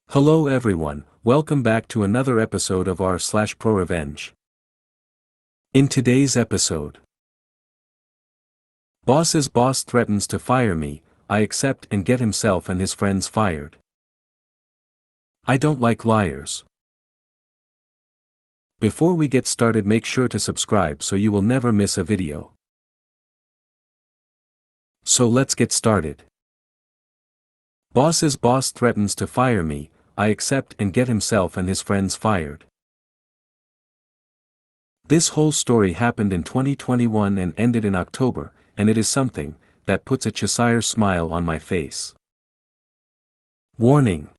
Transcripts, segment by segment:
Hello everyone, welcome back to another episode of r/ProRevenge. In today's episode, boss's boss threatens to fire me, I accept and get himself and his friends fired. I don't like liars. Before we get started, make sure to subscribe so you will never miss a video. So let's get started. Boss's boss threatens to fire me, I accept and get himself and his friends fired. This whole story happened in 2021 and ended in October, and it is something that puts a Cheshire smile on my face. Warning.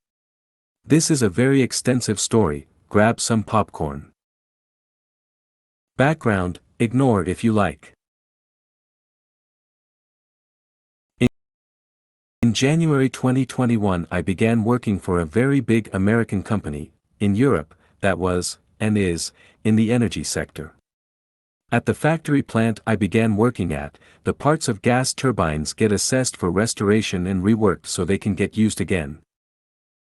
This is a very extensive story, grab some popcorn. Background, ignore if you like. In January 2021 I began working for a very big American company, in Europe, that was, and is, in the energy sector. At the factory plant I began working at, the parts of gas turbines get assessed for restoration and reworked so they can get used again.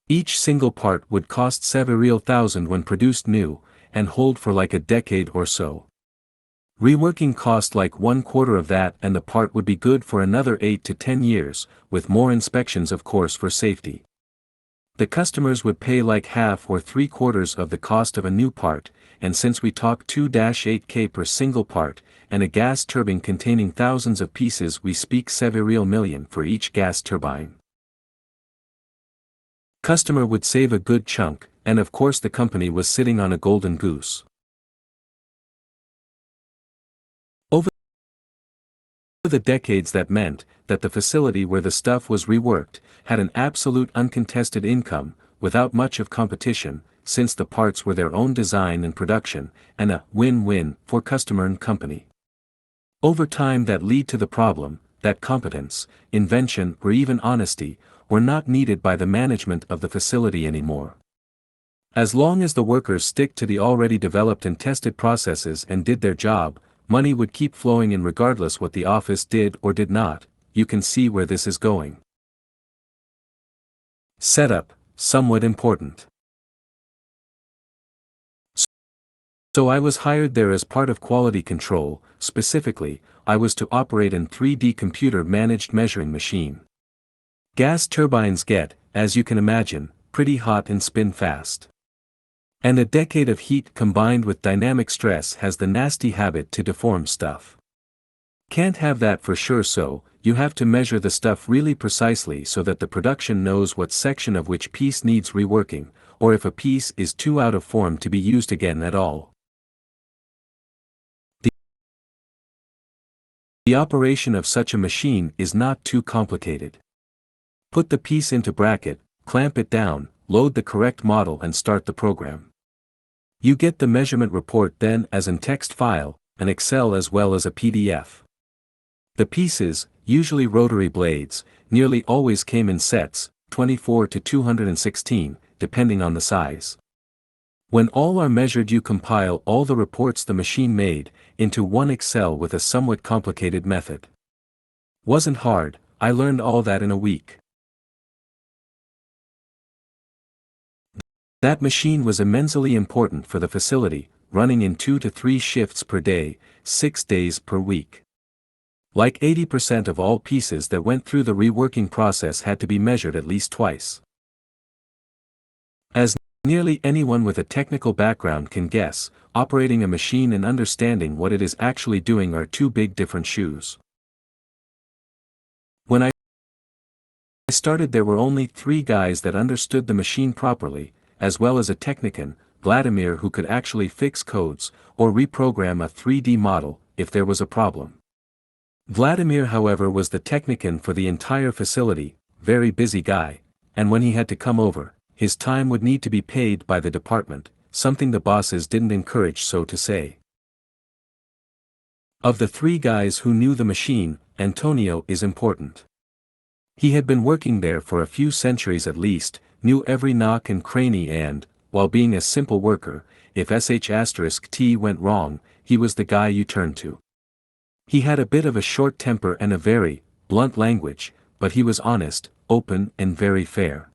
Each single part would cost several thousand when produced new, and hold for like a decade or so. Reworking cost like 1/4 of that, and the part would be good for another 8 to 10 years, with more inspections of course for safety. The customers would pay like half or 3/4 of the cost of a new part, and since we talk 2-8K per single part, and a gas turbine containing thousands of pieces, we speak several million for each gas turbine. Customer would save a good chunk, and of course the company was sitting on a golden goose. Over the decades that meant that the facility where the stuff was reworked had an absolute uncontested income, without much of competition, since the parts were their own design and production, and a win-win for customer and company. Over time that led to the problem that competence, invention or even honesty were not needed by the management of the facility anymore. As long as the workers stick to the already developed and tested processes and did their job, money would keep flowing in regardless what the office did or did not. You can see where this is going. Setup, somewhat important. So I was hired there as part of quality control. Specifically, I was to operate an 3D computer-managed measuring machine. Gas turbines get, as you can imagine, pretty hot and spin fast. And a decade of heat combined with dynamic stress has the nasty habit to deform stuff. Can't have that for sure, so you have to measure the stuff really precisely so that the production knows what section of which piece needs reworking, or if a piece is too out of form to be used again at all. The operation of such a machine is not too complicated. Put the piece into bracket, clamp it down, load the correct model and start the program. You get the measurement report then as an text file, an Excel as well as a PDF. The pieces, usually rotary blades, nearly always came in sets, 24 to 216, depending on the size. When all are measured you compile all the reports the machine made, into one Excel with a somewhat complicated method. Wasn't hard, I learned all that in a week. That machine was immensely important for the facility, running in 2 to 3 shifts per day, 6 days per week. Like 80% of all pieces that went through the reworking process had to be measured at least twice. As nearly anyone with a technical background can guess, operating a machine and understanding what it is actually doing are two big different shoes. When I started there were only 3 guys that understood the machine properly, as well as a technician, Vladimir, who could actually fix codes, or reprogram a 3D model, if there was a problem. Vladimir however was the technician for the entire facility, very busy guy, and when he had to come over, his time would need to be paid by the department, something the bosses didn't encourage, so to say. Of the 3 guys who knew the machine, Antonio is important. He had been working there for a few centuries at least, knew every nook and cranny and, while being a simple worker, if sh*t went wrong, he was the guy you turned to. He had a bit of a short temper and a very blunt language, but he was honest, open and very fair.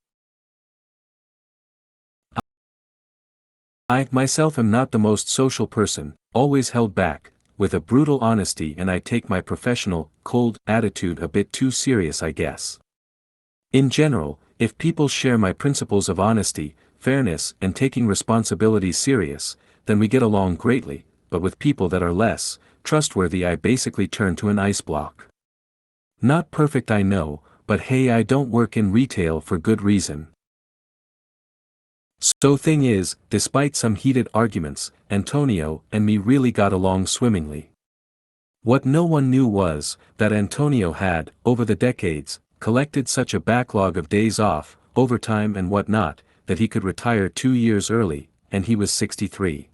I myself am not the most social person, always held back, with a brutal honesty, and I take my professional, cold attitude a bit too serious, I guess. In general, if people share my principles of honesty, fairness, and taking responsibility serious, then we get along greatly, but with people that are less trustworthy, I basically turn to an ice block. Not perfect, I know, but hey, I don't work in retail for good reason. So thing is, despite some heated arguments, Antonio and me really got along swimmingly. What no one knew was that Antonio had, over the decades, collected such a backlog of days off, overtime and whatnot, that he could retire 2 years early, and he was 63.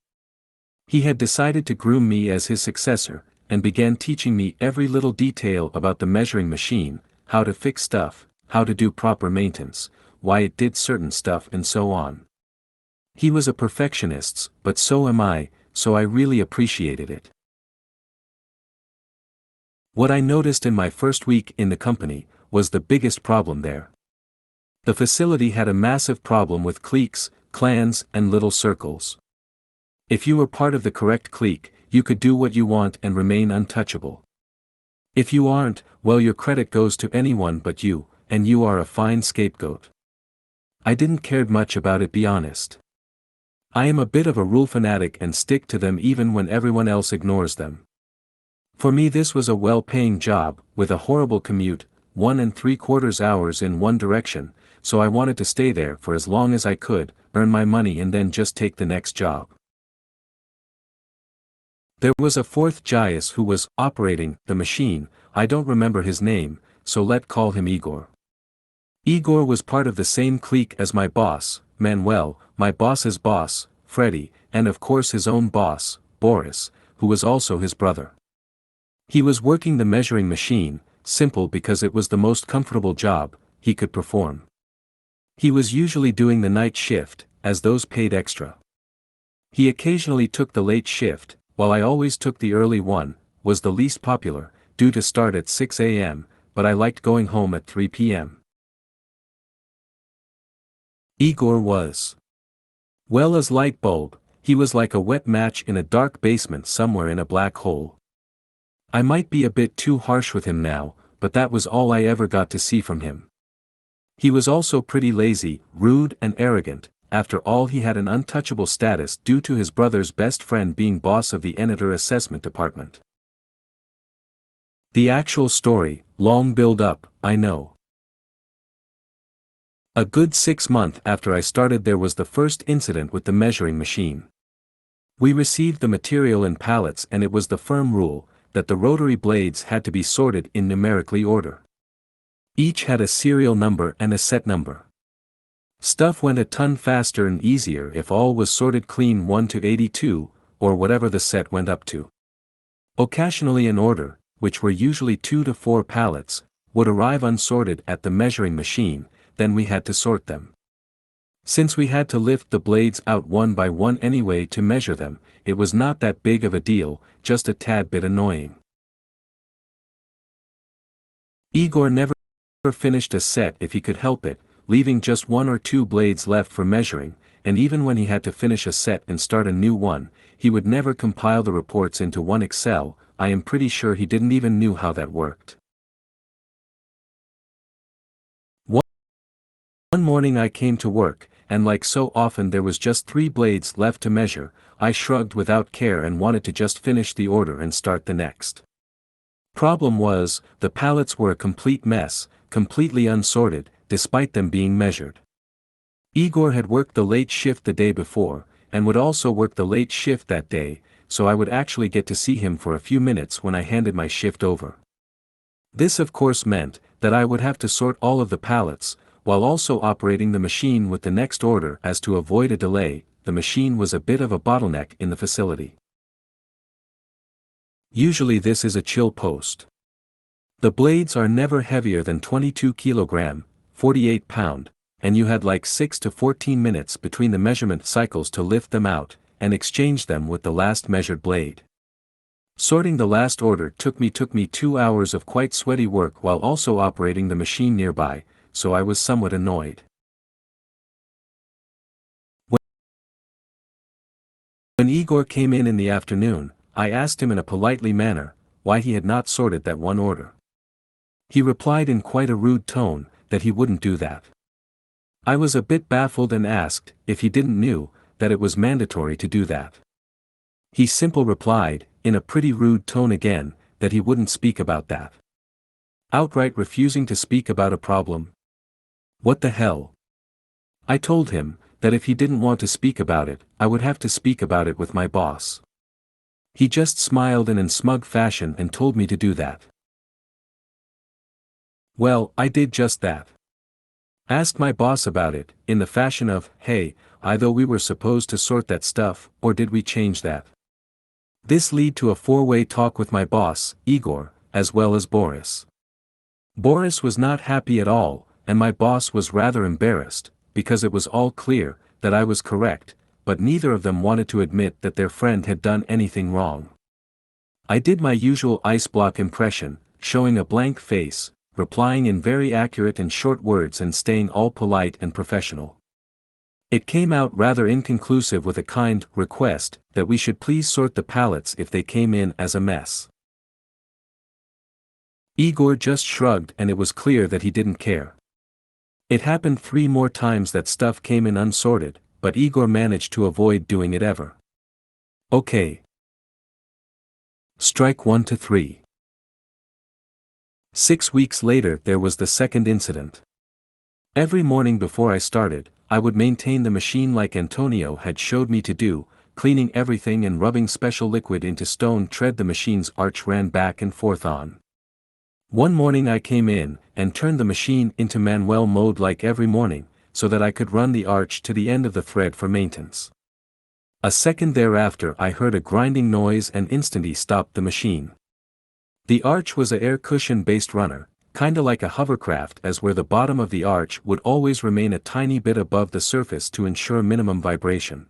He had decided to groom me as his successor, and began teaching me every little detail about the measuring machine, how to fix stuff, how to do proper maintenance, why it did certain stuff, and so on. He was a perfectionist, but so am I, so I really appreciated it. What I noticed in my first week in the company was the biggest problem there. The facility had a massive problem with cliques, clans, and little circles. If you were part of the correct clique, you could do what you want and remain untouchable. If you aren't, well, your credit goes to anyone but you, and you are a fine scapegoat. I didn't care much about it, be honest. I am a bit of a rule fanatic and stick to them even when everyone else ignores them. For me, this was a well-paying job, with a horrible commute, 1 3/4 hours in one direction, so I wanted to stay there for as long as I could, earn my money, and then just take the next job. There was a fourth Jaius who was operating the machine. I don't remember his name, so let's call him Igor. Igor was part of the same clique as my boss, Manuel, my boss's boss, Freddy, and of course his own boss, Boris, who was also his brother. He was working the measuring machine, simple because it was the most comfortable job he could perform. He was usually doing the night shift, as those paid extra. He occasionally took the late shift, while I always took the early one, was the least popular, due to start at 6 a.m., but I liked going home at 3 p.m. Igor was well as light bulb. He was like a wet match in a dark basement somewhere in a black hole. I might be a bit too harsh with him now, but that was all I ever got to see from him. He was also pretty lazy, rude, and arrogant. After all, he had an untouchable status due to his brother's best friend being boss of the editor assessment department. The actual story, long build up, I know. A good 6 months after I started, there was the first incident with the measuring machine. We received the material in pallets, and it was the firm rule that the rotary blades had to be sorted in numerically order. Each had a serial number and a set number. Stuff went a ton faster and easier if all was sorted clean 1 to 82, or whatever the set went up to. Occasionally an order, which were usually 2 to 4 pallets, would arrive unsorted at the measuring machine, then we had to sort them. Since we had to lift the blades out one by one anyway to measure them, it was not that big of a deal, just a tad bit annoying. Igor never finished a set if he could help it, leaving just 1 or 2 blades left for measuring, and even when he had to finish a set and start a new one, he would never compile the reports into one Excel. I am pretty sure he didn't even know how that worked. One morning I came to work, and like so often there was just 3 blades left to measure. I shrugged without care and wanted to just finish the order and start the next. Problem was, the pallets were a complete mess, completely unsorted, despite them being measured. Igor had worked the late shift the day before, and would also work the late shift that day, so I would actually get to see him for a few minutes when I handed my shift over. This of course meant that I would have to sort all of the pallets, while also operating the machine with the next order. As to avoid a delay, the machine was a bit of a bottleneck in the facility. Usually this is a chill post. The blades are never heavier than 22 kg, 48 pound, and you had like 6 to 14 minutes between the measurement cycles to lift them out, and exchange them with the last measured blade. Sorting the last order took me 2 hours of quite sweaty work while also operating the machine nearby, so I was somewhat annoyed. When Igor came in the afternoon, I asked him in a politely manner, why he had not sorted that one order. He replied in quite a rude tone, that he wouldn't do that. I was a bit baffled and asked, if he didn't knew, that it was mandatory to do that. He simply replied, in a pretty rude tone again, that he wouldn't speak about that. Outright refusing to speak about a problem? What the hell? I told him, that if he didn't want to speak about it, I would have to speak about it with my boss. He just smiled in smug fashion and told me to do that. Well, I did just that. Asked my boss about it, in the fashion of, hey, either we were supposed to sort that stuff, or did we change that? This led to a four-way talk with my boss, Igor, as well as Boris. Boris was not happy at all, and my boss was rather embarrassed, because it was all clear, that I was correct, but neither of them wanted to admit that their friend had done anything wrong. I did my usual ice block impression, showing a blank face, replying in very accurate and short words and staying all polite and professional. It came out rather inconclusive with a kind request that we should please sort the pallets if they came in as a mess. Igor just shrugged and it was clear that he didn't care. It happened 3 more times that stuff came in unsorted, but Igor managed to avoid doing it ever. Okay. Strike 1 to 3. 6 weeks later there was the second incident. Every morning before I started, I would maintain the machine like Antonio had showed me to do, cleaning everything and rubbing special liquid into stone tread the machine's arch ran back and forth on. One morning I came in, and turned the machine into manual mode like every morning, so that I could run the arch to the end of the thread for maintenance. A second thereafter I heard a grinding noise and instantly stopped the machine. The arch was a air cushion based runner, kinda like a hovercraft as where the bottom of the arch would always remain a tiny bit above the surface to ensure minimum vibration.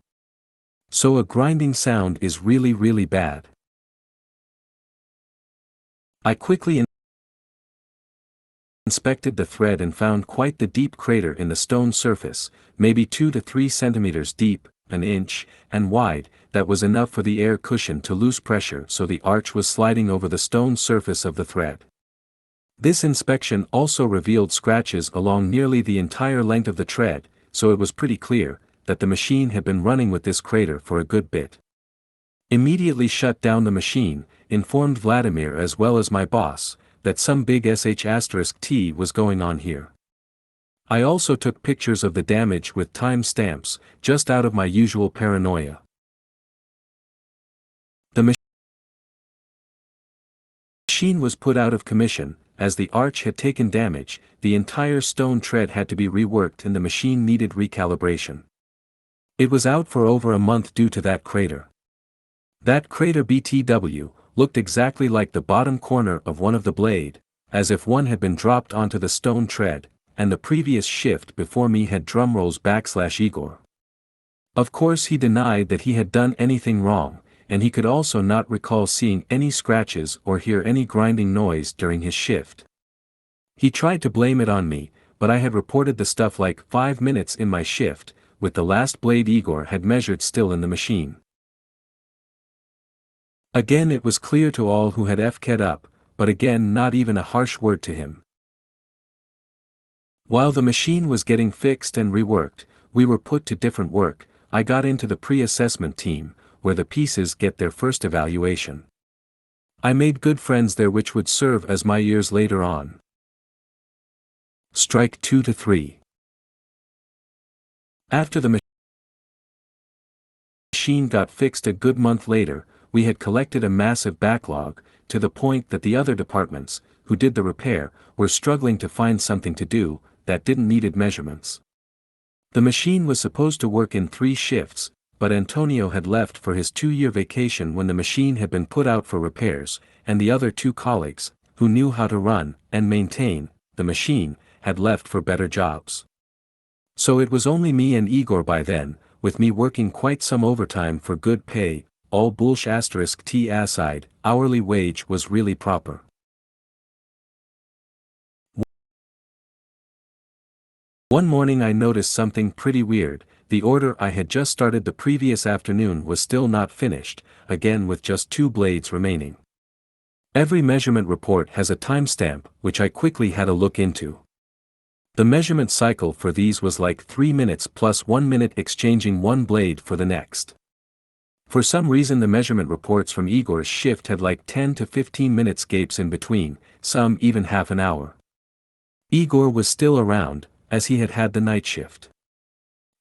So a grinding sound is really bad. I quickly inspected the thread and found quite the deep crater in the stone surface, maybe 2 to 3 centimeters deep, an inch, and wide, that was enough for the air cushion to lose pressure so the arch was sliding over the stone surface of the thread. This inspection also revealed scratches along nearly the entire length of the tread, so it was pretty clear, that the machine had been running with this crater for a good bit. Immediately shut down the machine, informed Vladimir as well as my boss, that some big sh*T was going on here. I also took pictures of the damage with time stamps, just out of my usual paranoia. The machine was put out of commission, as the arch had taken damage, the entire stone tread had to be reworked and the machine needed recalibration. It was out for over a month due to that crater. That crater BTW looked exactly like the bottom corner of one of the blade, as if one had been dropped onto the stone tread, and the previous shift before me had drumrolls /Igor. Of course he denied that he had done anything wrong, and he could also not recall seeing any scratches or hear any grinding noise during his shift. He tried to blame it on me, but I had reported the stuff like 5 minutes in my shift, with the last blade Igor had measured still in the machine. Again it was clear to all who had fk'd up, but again not even a harsh word to him. While the machine was getting fixed and reworked, we were put to different work. I got into the pre-assessment team, where the pieces get their first evaluation. I made good friends there which would serve as my years later on. Strike 2 to 3. After the machine got fixed a good month later, we had collected a massive backlog, to the point that the other departments, who did the repair, were struggling to find something to do, that didn't needed measurements. The machine was supposed to work in 3 shifts, but Antonio had left for his 2-year vacation when the machine had been put out for repairs, and the other 2 colleagues, who knew how to run, and maintain, the machine, had left for better jobs. So it was only me and Igor by then, with me working quite some overtime for good pay. All *T aside, hourly wage was really proper. One morning I noticed something pretty weird. the order I had just started the previous afternoon was still not finished, again with just 2 blades remaining. Every measurement report has a timestamp, which I quickly had a look into. The measurement cycle for these was like 3 minutes plus 1 minute exchanging one blade for the next. For some reason the measurement reports from Igor's shift had like 10 to 15 minutes gaps in between, some even half an hour. Igor was still around, as he had had the night shift.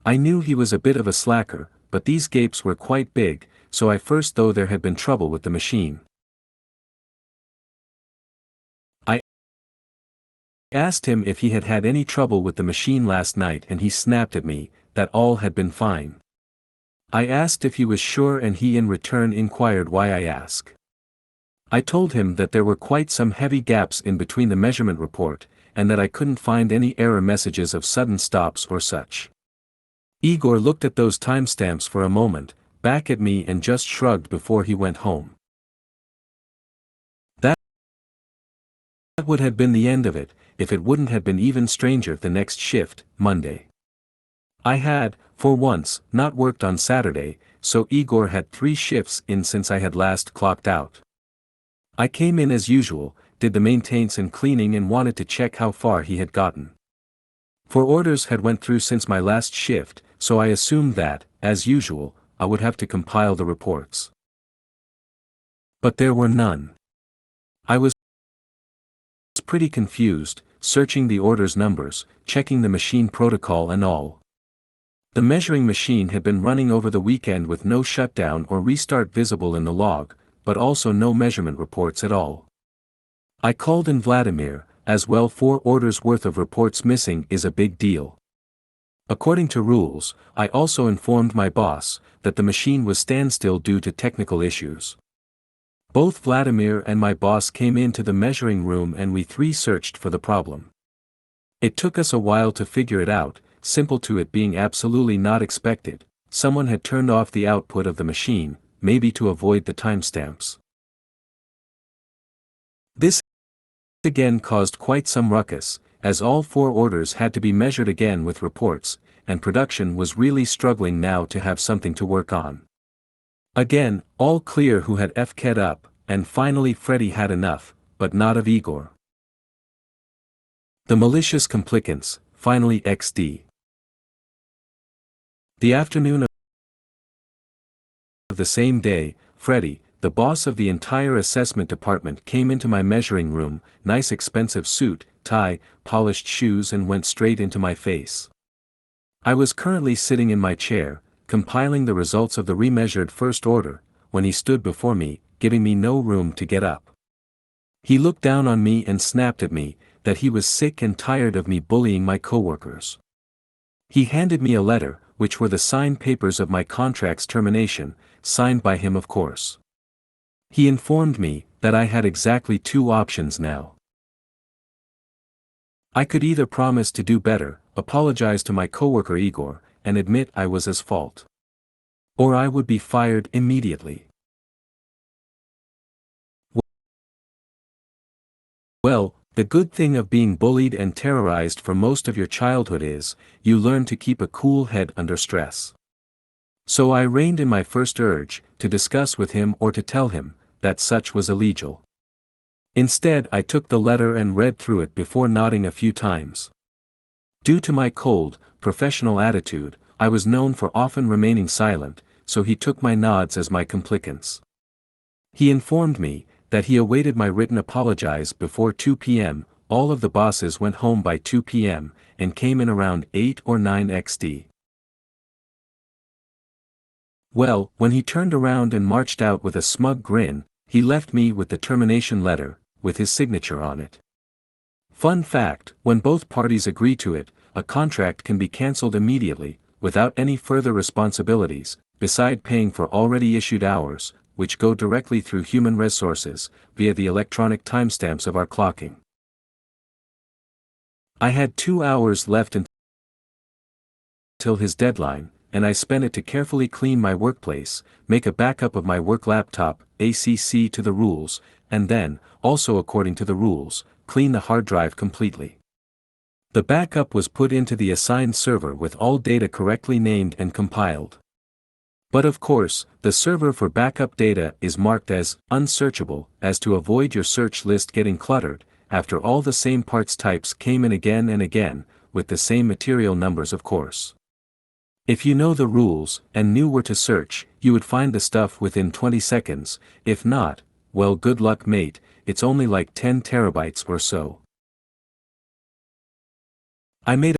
I knew he was a bit of a slacker, but these gaps were quite big, so I first thought there had been trouble with the machine. I asked him if he had had any trouble with the machine last night and he snapped at me, that all had been fine. I asked if he was sure and he in return inquired why I asked. I told him that there were quite some heavy gaps in between the measurement report, and that I couldn't find any error messages of sudden stops or such. Igor looked at those timestamps for a moment, back at me and just shrugged before he went home. That would have been the end of it, if it wouldn't have been even stranger the next shift, Monday. I had, for once, not worked on Saturday, so Igor had 3 shifts in since I had last clocked out. I came in as usual, did the maintenance and cleaning and wanted to check how far he had gotten. For orders had went through since my last shift, so I assumed that, as usual, I would have to compile the reports. But there were none. I was pretty confused, searching the orders numbers, checking the machine protocol and all. The measuring machine had been running over the weekend with no shutdown or restart visible in the log, but also no measurement reports at all. I called in Vladimir, as well 4 orders worth of reports missing is a big deal. According to rules, I also informed my boss that the machine was standstill due to technical issues. Both Vladimir and my boss came into the measuring room and we 3 searched for the problem. It took us a while to figure it out, simple to it being absolutely not expected. Someone had turned off the output of the machine, maybe to avoid the timestamps. This again caused quite some ruckus, as all 4 orders had to be measured again with reports, and production was really struggling now to have something to work on. Again, all clear who had FK'd up, and finally Freddy had enough, but not of Igor. The malicious complicants, finally XD. The afternoon of the same day, Freddy, the boss of the entire assessment department, came into my measuring room, nice expensive suit, tie, polished shoes, and went straight into my face. I was currently sitting in my chair, compiling the results of the remeasured first order, when he stood before me, giving me no room to get up. He looked down on me and snapped at me, that he was sick and tired of me bullying my coworkers. He handed me a letter, which were the signed papers of my contract's termination, signed by him of course. He informed me that I had exactly 2 options now. I could either promise to do better, apologize to my coworker Igor, and admit I was his fault. Or I would be fired immediately. Well, the good thing of being bullied and terrorized for most of your childhood is, you learn to keep a cool head under stress. So I reined in my first urge, to discuss with him or to tell him, that such was illegal. Instead I took the letter and read through it before nodding a few times. Due to my cold, professional attitude, I was known for often remaining silent, so he took my nods as my complicance. He informed me, that he awaited my written apologize before 2 p.m., all of the bosses went home by 2 p.m., and came in around 8 or 9 XD. Well, when he turned around and marched out with a smug grin, he left me with the termination letter, with his signature on it. Fun fact, when both parties agree to it, a contract can be cancelled immediately, without any further responsibilities, beside paying for already issued hours, which go directly through human resources, via the electronic timestamps of our clocking. I had 2 hours left until his deadline, and I spent it to carefully clean my workplace, make a backup of my work laptop, ACC to the rules, and then, also according to the rules, clean the hard drive completely. The backup was put into the assigned server with all data correctly named and compiled. But of course, the server for backup data is marked as unsearchable, as to avoid your search list getting cluttered, after all the same parts types came in again and again, with the same material numbers of course. If you know the rules, and knew where to search, you would find the stuff within 20 seconds, if not, well good luck mate, it's only like 10 terabytes or so. I made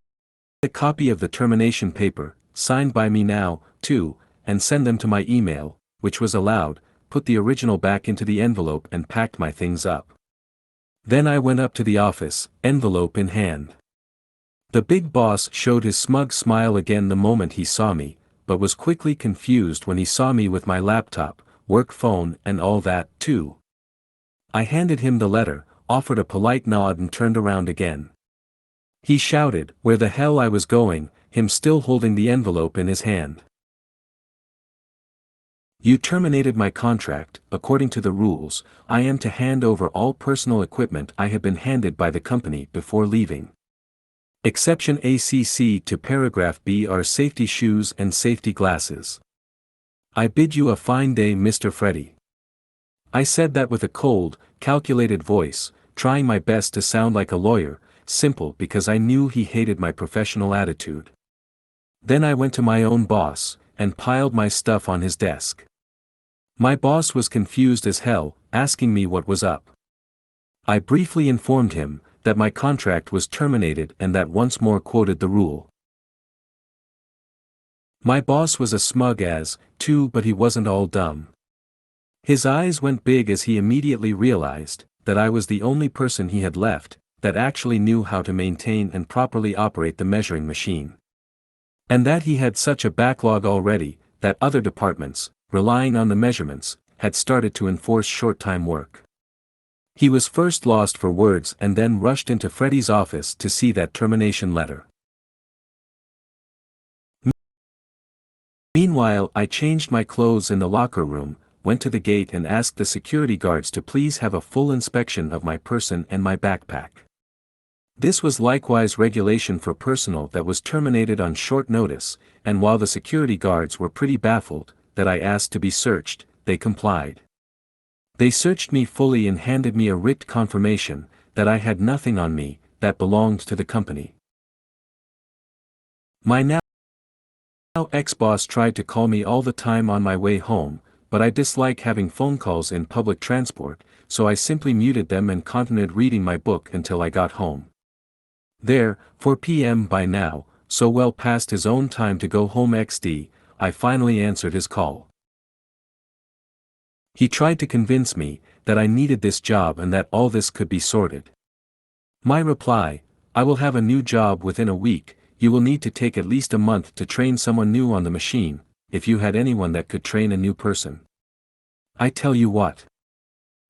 a copy of the termination paper, signed by me now, too, and send them to my email, which was allowed, put the original back into the envelope and packed my things up. Then I went up to the office, envelope in hand. The big boss showed his smug smile again the moment he saw me, but was quickly confused when he saw me with my laptop, work phone and all that, too. I handed him the letter, offered a polite nod and turned around again. He shouted, where the hell I was going, him still holding the envelope in his hand. You terminated my contract. According to the rules, I am to hand over all personal equipment I had been handed by the company before leaving. Exception ACC to paragraph B are safety shoes and safety glasses. I bid you a fine day, Mr. Freddy. I said that with a cold, calculated voice, trying my best to sound like a lawyer, simple because I knew he hated my professional attitude. Then I went to my own boss, and piled my stuff on his desk. My boss was confused as hell, asking me what was up. I briefly informed him that my contract was terminated and that once more quoted the rule. My boss was as smug as, too, but he wasn't all dumb. His eyes went big as he immediately realized that I was the only person he had left that actually knew how to maintain and properly operate the measuring machine. And that he had such a backlog already, that other departments, relying on the measurements, had started to enforce short-time work. He was first lost for words and then rushed into Freddy's office to see that termination letter. Meanwhile, I changed my clothes in the locker room, went to the gate and asked the security guards to please have a full inspection of my person and my backpack. This was likewise regulation for personnel that was terminated on short notice, and while the security guards were pretty baffled that I asked to be searched, they complied. They searched me fully and handed me a writ confirmation that I had nothing on me that belonged to the company. My now ex-boss tried to call me all the time on my way home, but I dislike having phone calls in public transport, so I simply muted them and continued reading my book until I got home. There, 4 p.m. by now, so well past his own time to go home XD, I finally answered his call. He tried to convince me that I needed this job and that all this could be sorted. My reply: I will have a new job within a week. You will need to take at least a month to train someone new on the machine, if you had anyone that could train a new person. I tell you what.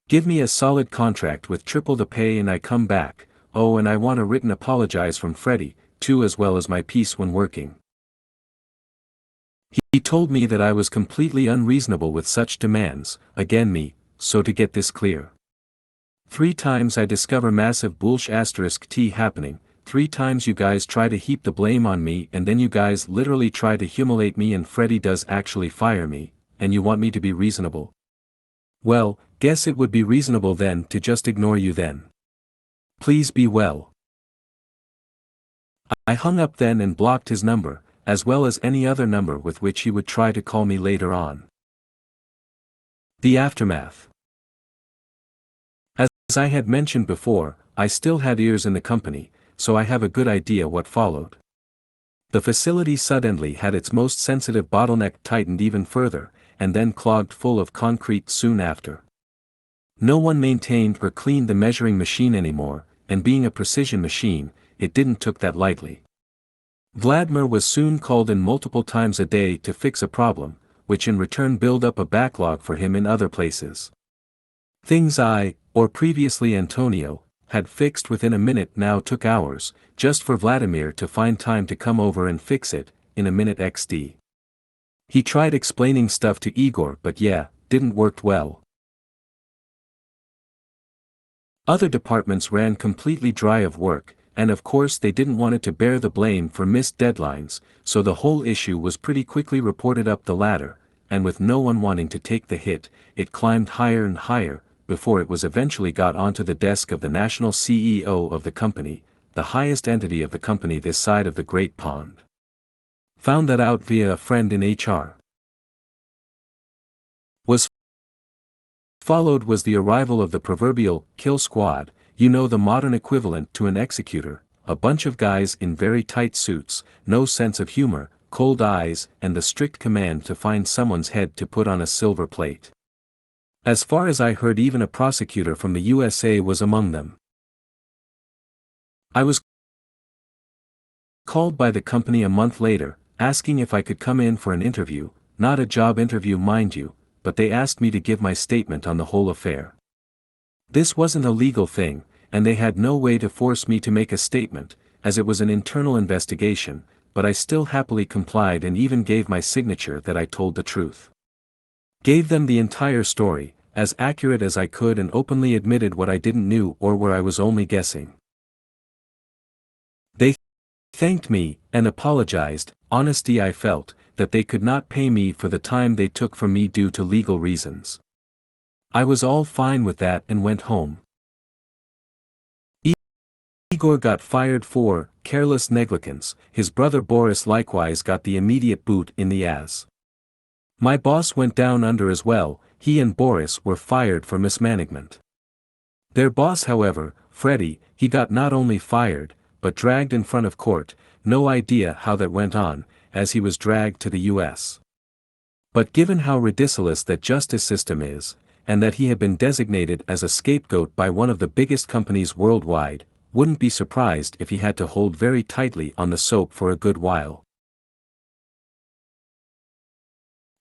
Give me a solid contract with triple the pay and I come back. Oh, and I want a written apologize from Freddy, too, as well as my piece when working. He told me that I was completely unreasonable with such demands, again me, so to get this clear. 3 times I discover massive bullsh *T happening, 3 times you guys try to heap the blame on me and then you guys literally try to humiliate me and Freddy does actually fire me, and you want me to be reasonable. Well, guess it would be reasonable then to just ignore you then. Please be well. I hung up then and blocked his number, as well as any other number with which he would try to call me later on. The aftermath. As I had mentioned before, I still had ears in the company, so I have a good idea what followed. The facility suddenly had its most sensitive bottleneck tightened even further, and then clogged full of concrete soon after. No one maintained or cleaned the measuring machine anymore, and being a precision machine, it didn't took that lightly. Vladimir was soon called in multiple times a day to fix a problem, which in return built up a backlog for him in other places. Things I, or previously Antonio, had fixed within a minute now took hours, just for Vladimir to find time to come over and fix it, in a minute XD. He tried explaining stuff to Igor but yeah, didn't work well. Other departments ran completely dry of work, and of course they didn't want it to bear the blame for missed deadlines, so the whole issue was pretty quickly reported up the ladder, and with no one wanting to take the hit, it climbed higher and higher, before it was eventually got onto the desk of the national CEO of the company, the highest entity of the company this side of the Great Pond. Found that out via a friend in HR. Was followed was the arrival of the proverbial kill squad, you know, the modern equivalent to an executor, a bunch of guys in very tight suits, no sense of humor, cold eyes, and the strict command to find someone's head to put on a silver plate. As far as I heard, even a prosecutor from the USA was among them. I was called by the company a month later, asking if I could come in for an interview, not a job interview mind you, but they asked me to give my statement on the whole affair. This wasn't a legal thing, and they had no way to force me to make a statement, as it was an internal investigation, but I still happily complied and even gave my signature that I told the truth. Gave them the entire story, as accurate as I could, and openly admitted what I didn't know or where I was only guessing. They thanked me, and apologized, honesty I felt, that they could not pay me for the time they took from me due to legal reasons. I was all fine with that and went home. Igor got fired for careless negligence, his brother Boris likewise got the immediate boot in the ass. My boss went down under as well, he and Boris were fired for mismanagement. Their boss, however, Freddie, he got not only fired, but dragged in front of court, no idea how that went on, as he was dragged to the US. But given how ridiculous that justice system is, and that he had been designated as a scapegoat by one of the biggest companies worldwide, wouldn't be surprised if he had to hold very tightly on the soap for a good while.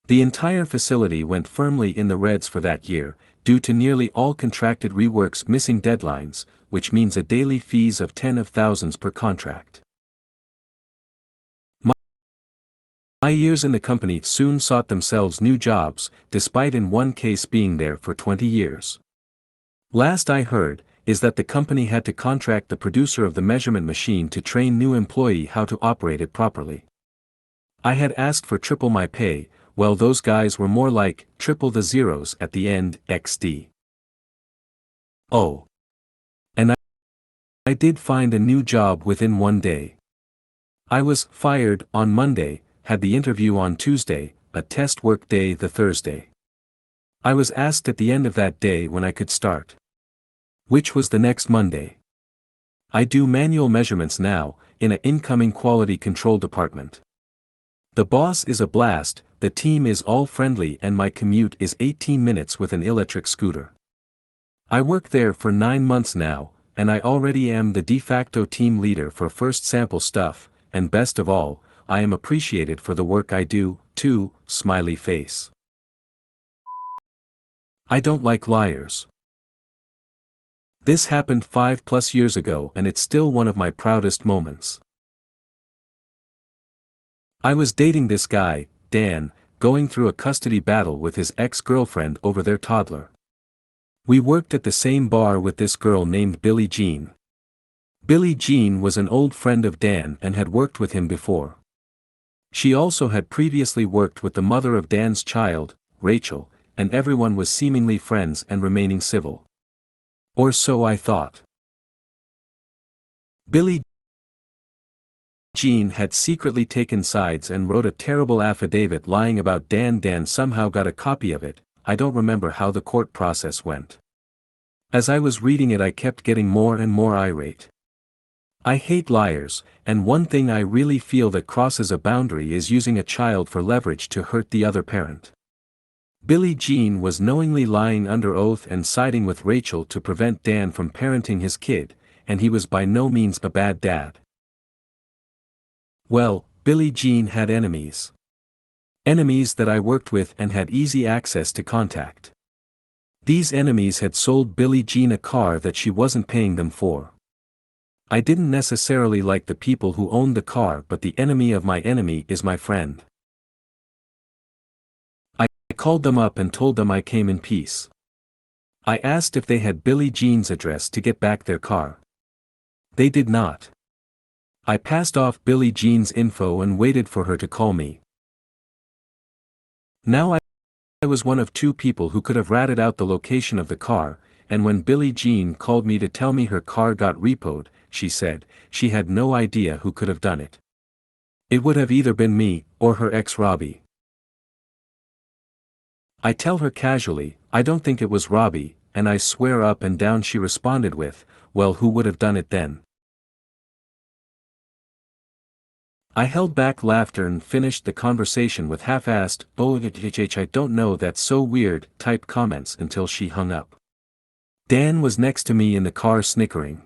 The entire facility went firmly in the reds for that year, due to nearly all contracted reworks missing deadlines, which means a daily fees of tens of thousands per contract. My years in the company soon sought themselves new jobs, despite in one case being there for 20 years. Last I heard, is that the company had to contract the producer of the measurement machine to train new employee how to operate it properly. I had asked for triple my pay, well, those guys were more like triple the zeros at the end, XD. Oh. And I did find a new job within one day. I was fired on Monday, had the interview on Tuesday, a test work day the Thursday. I was asked at the end of that day when I could start, which was the next Monday. I do manual measurements now, in an incoming quality control department. The boss is a blast, the team is all friendly, and my commute is 18 minutes with an electric scooter. I work there for 9 months now, and I already am the de facto team leader for first sample stuff, and best of all, I am appreciated for the work I do, too, smiley face. I don't like liars. This happened 5+ years ago and it's still one of my proudest moments. I was dating this guy, Dan, going through a custody battle with his ex-girlfriend over their toddler. We worked at the same bar with this girl named Billie Jean. Billie Jean was an old friend of Dan and had worked with him before. She also had previously worked with the mother of Dan's child, Rachel, and everyone was seemingly friends and remaining civil. Or so I thought. Billie Jean had secretly taken sides and wrote a terrible affidavit lying about Dan. Dan somehow got a copy of it, I don't remember how the court process went. As I was reading it I kept getting more and more irate. I hate liars, and one thing I really feel that crosses a boundary is using a child for leverage to hurt the other parent. Billie Jean was knowingly lying under oath and siding with Rachel to prevent Dan from parenting his kid, and he was by no means a bad dad. Well, Billie Jean had enemies. Enemies that I worked with and had easy access to contact. These enemies had sold Billie Jean a car that she wasn't paying them for. I didn't necessarily like the people who owned the car, but the enemy of my enemy is my friend. I called them up and told them I came in peace. I asked if they had Billie Jean's address to get back their car. They did not. I passed off Billie Jean's info and waited for her to call me. Now I was one of two people who could have ratted out the location of the car, and when Billie Jean called me to tell me her car got repoed, she said, she had no idea who could have done it. It would have either been me, or her ex Robbie. I tell her casually, I don't think it was Robbie, and I swear up and down she responded with, well, who would have done it then? I held back laughter and finished the conversation with half-assed, oh I don't know, that's so weird, type comments until she hung up. Dan was next to me in the car snickering.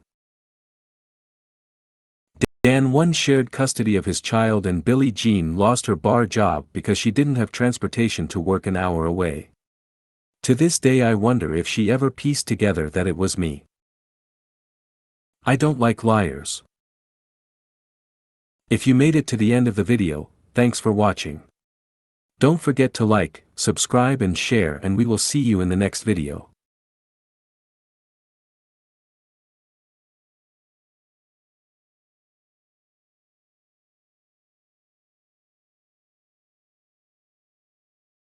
Dan won shared custody of his child and Billie Jean lost her bar job because she didn't have transportation to work an hour away. To this day I wonder if she ever pieced together that it was me. I don't like liars. If you made it to the end of the video, thanks for watching. Don't forget to like, subscribe and share, and we will see you in the next video.